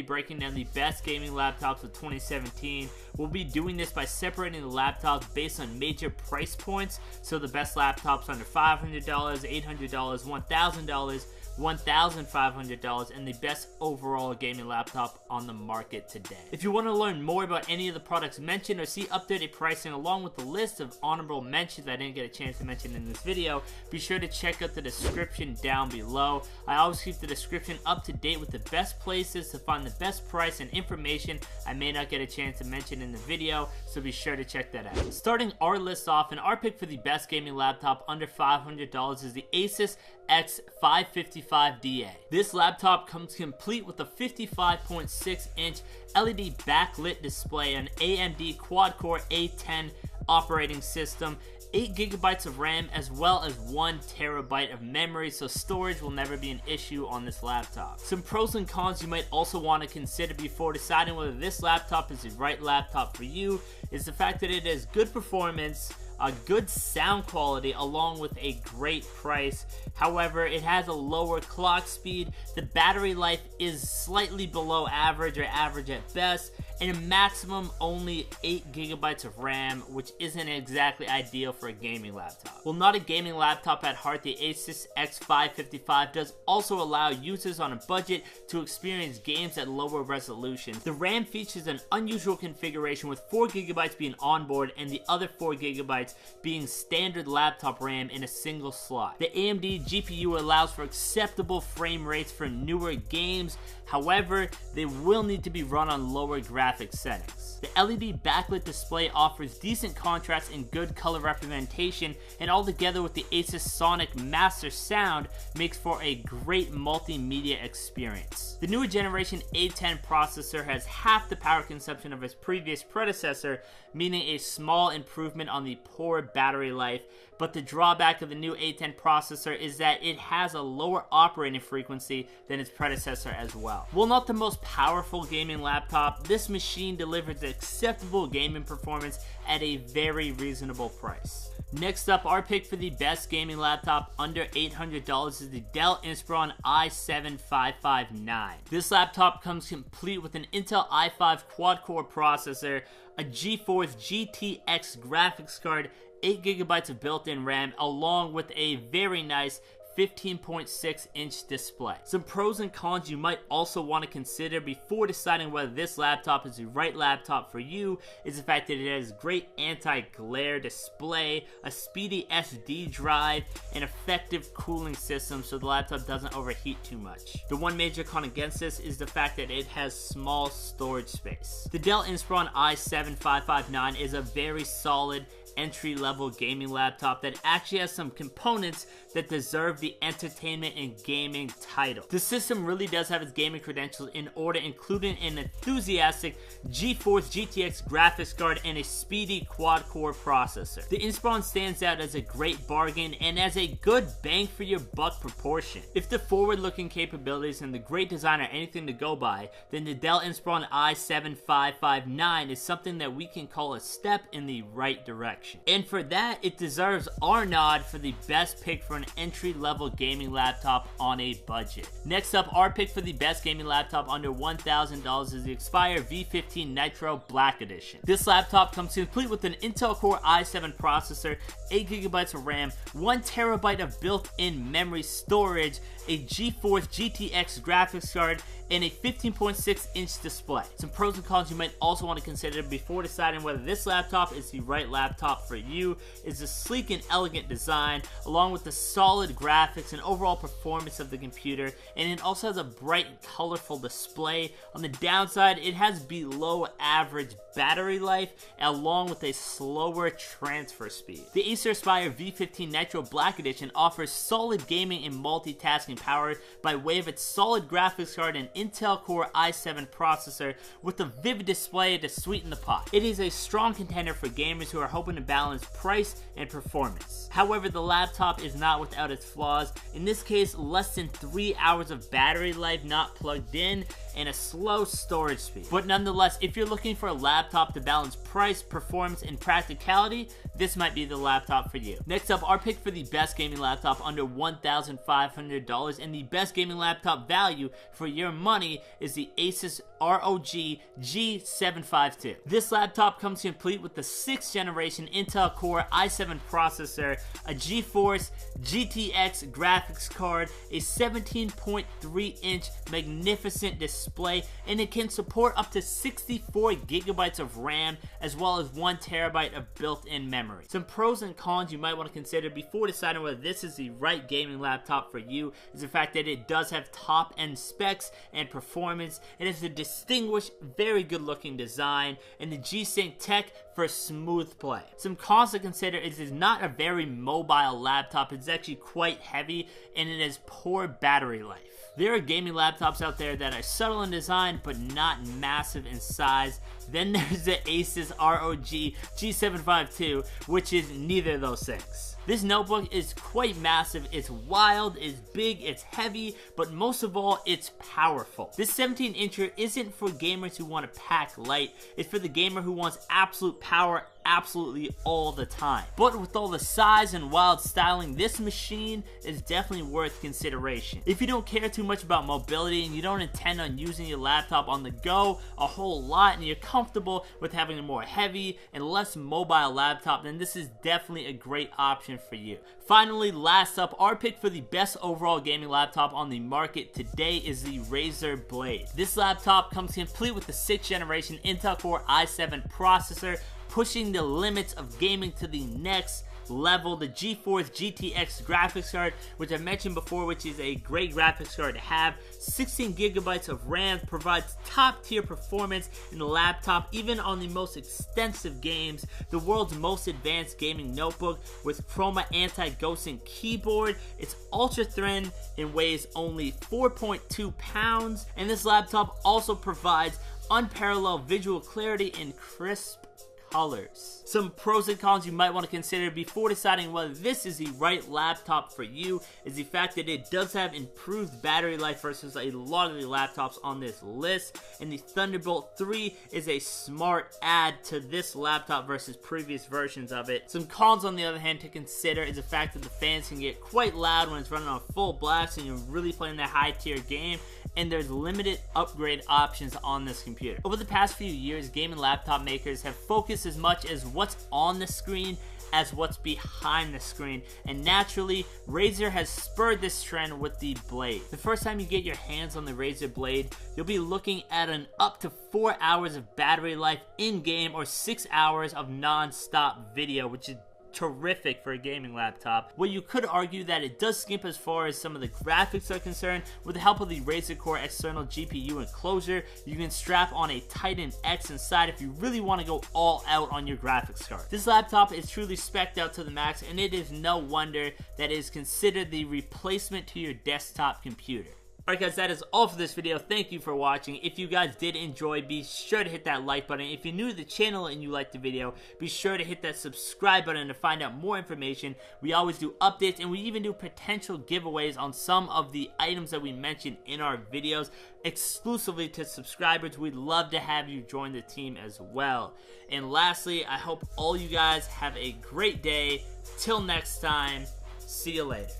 breaking down the best gaming laptops of 2017. We'll be doing this by separating the laptops based on major price points, so the best laptops under $500, $800, $1,000, $1,500, and the best overall gaming laptop on the market today. If you want to learn more about any of the products mentioned or see updated pricing along with the list of honorable mentions I didn't get a chance to mention in this video, be sure to check out the description down below. I always keep the description up to date with the best places to find the best price and information I may not get a chance to mention in the video, so be sure to check that out. Starting our list off, and our pick for the best gaming laptop under $500 is the Asus X552DA. This laptop comes complete with a 55.6-inch LED backlit display, an AMD quad-core A10 operating system, 8 GB of RAM, as well as 1 TB of memory, so storage will never be an issue on this laptop. Some pros and cons you might also want to consider before deciding whether this laptop is the right laptop for you is the fact that it has good performance, a good sound quality, along with a great price. However, it has a lower clock speed, the battery life is slightly below average or average at best, and a maximum only 8 GB of RAM, which isn't exactly ideal for a gaming laptop. While not a gaming laptop at heart, the Asus X552 does also allow users on a budget to experience games at lower resolutions. The RAM features an unusual configuration with 4 GB being onboard and the other 4 GB being standard laptop RAM in a single slot. The AMD GPU allows for acceptable frame rates for newer games, however, they will need to be run on lower graphics settings. The LED backlit display offers decent contrast and good color representation, and all together with the Asus Sonic Master sound makes for a great multimedia experience. The newer generation A10 processor has half the power consumption of its previous predecessor, meaning a small improvement on the poor battery life, but the drawback of the new A10 processor is that it has a lower operating frequency than its predecessor as well. While not the most powerful gaming laptop, this machine delivers acceptable gaming performance at a very reasonable price. Next up, our pick for the best gaming laptop under $800 is the Dell Inspiron i7-5559. This laptop comes complete with an Intel i5 quad-core processor, a GeForce GTX graphics card, 8 GB of built-in RAM, along with a very nice 15.6-inch display. Some pros and cons you might also want to consider before deciding whether this laptop is the right laptop for you is the fact that it has great anti-glare display, a speedy SD drive, and effective cooling system so the laptop doesn't overheat too much. The one major con against this is the fact that it has small storage space. The Dell Inspiron i7-5559 is a very solid entry-level gaming laptop that actually has some components that deserve the entertainment and gaming title. The system really does have its gaming credentials in order, including an enthusiastic GeForce GTX graphics card and a speedy quad-core processor. The Inspiron stands out as a great bargain and as a good bang for your buck proportion. If the forward-looking capabilities and the great design are anything to go by, then the Dell Inspiron i7-5559 is something that we can call a step in the right direction. And for that, it deserves our nod for the best pick for an entry-level gaming laptop on a budget. Next up, our pick for the best gaming laptop under $1,000 is the Acer V15 Nitro Black Edition. This laptop comes complete with an Intel Core i7 processor, 8 GB of RAM, 1 TB of built-in memory storage, a GeForce GTX graphics card, and a 15.6-inch display. Some pros and cons you might also want to consider before deciding whether this laptop is the right laptop for you is the sleek and elegant design, along with the solid graphics and overall performance of the computer, and it also has a bright and colorful display. On the downside, it has below average battery life along with a slower transfer speed. The Acer Aspire V15 Nitro Black Edition offers solid gaming and multitasking power by way of its solid graphics card and Intel Core i7 processor with a vivid display to sweeten the pot. It is a strong contender for gamers who are hoping to balance price and performance. However, the laptop is not without its flaws. In this case, less than 3 hours of battery life not plugged in and a slow storage speed. But nonetheless, if you're looking for a laptop to balance price, performance, and practicality, this might be the laptop for you. Next up, our pick for the best gaming laptop under $1,500 and the best gaming laptop value for your money money is the Asus ROG G752. This laptop comes complete with the 6th generation Intel Core i7 processor, a GeForce GTX graphics card, a 17.3-inch magnificent display, and it can support up to 64 gigabytes of RAM as well as 1 terabyte of built-in memory. Some pros and cons you might want to consider before deciding whether this is the right gaming laptop for you is the fact that it does have top-end specs and performance. It has a distinguished, very good-looking design, and the G-Sync tech for smooth play. Some cons to consider is it's not a very mobile laptop. It's actually quite heavy, and it has poor battery life. There are gaming laptops out there that are subtle in design but not massive in size. Then there's the Asus ROG G752, which is neither of those things. This notebook is quite massive, it's wild, it's big, it's heavy, but most of all, it's powerful. This 17-incher isn't for gamers who want to pack light, it's for the gamer who wants absolute power absolutely all the time. But with all the size and wild styling, this machine is definitely worth consideration. If you don't care too much about mobility and you don't intend on using your laptop on the go a whole lot and you're comfortable with having a more heavy and less mobile laptop, then this is definitely a great option for you. Finally, last up, our pick for the best overall gaming laptop on the market today is the Razer Blade. This laptop comes complete with the 6th generation Intel Core i7 processor, pushing the limits of gaming to the next level. The GeForce GTX graphics card, which I mentioned before, which is a great graphics card to have. 16 gigabytes of RAM provides top tier performance in the laptop, even on the most extensive games. The world's most advanced gaming notebook with Chroma anti-ghosting keyboard. It's ultra thin and weighs only 4.2 pounds. And this laptop also provides unparalleled visual clarity and crisp colors. Some pros and cons you might want to consider before deciding whether this is the right laptop for you is the fact that it does have improved battery life versus a lot of the laptops on this list, and the Thunderbolt 3 is a smart add to this laptop versus previous versions of it. Some cons on the other hand to consider is the fact that the fans can get quite loud when it's running on full blast and you're really playing that high tier game, and there's limited upgrade options on this computer. Over the past few years, gaming laptop makers have focused as much as what's on the screen as what's behind the screen, and naturally, Razer has spurred this trend with the Blade. The first time you get your hands on the Razer Blade, you'll be looking at an up to 4 hours of battery life in-game or 6 hours of non-stop video, which is terrific for a gaming laptop. Well, you could argue that it does skimp as far as some of the graphics are concerned. With the help of the Razer Core external GPU enclosure, you can strap on a Titan X inside if you really want to go all out on your graphics card. This laptop is truly spec'd out to the max, and it is no wonder that it is considered the replacement to your desktop computer. Alright guys, that is all for this video. Thank you for watching. If you guys did enjoy, be sure to hit that like button. If you're new to the channel and you liked the video, be sure to hit that subscribe button to find out more information. We always do updates, and we even do potential giveaways on some of the items that we mentioned in our videos exclusively to subscribers. We'd love to have you join the team as well. And lastly, I hope all you guys have a great day. Till next time, see you later.